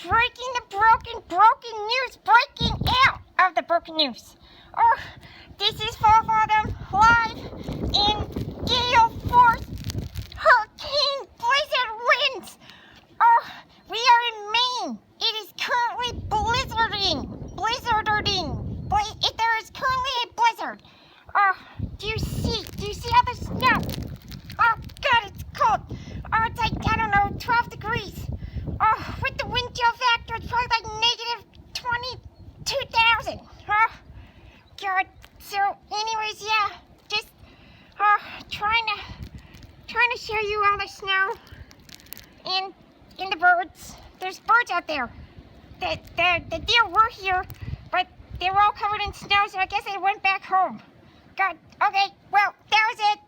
breaking the broken news, breaking out of the broken news. Oh, this is Falldom live in gale force hurricane blizzard winds. Oh, we are in Maine. It is currently blizzarding. There is currently a blizzard. Oh, do you see all the snow? Oh God, it's cold. Oh, it's like, I don't know, 12 degrees. Oh, with the wind chill factor, it's probably like negative 22,000. Oh, God. So, anyways, yeah, just trying to show you all the snow and the birds. There's birds out there. The deer were here, but they were all covered in snow, so I guess they went back home. God. Okay. Well, that was it.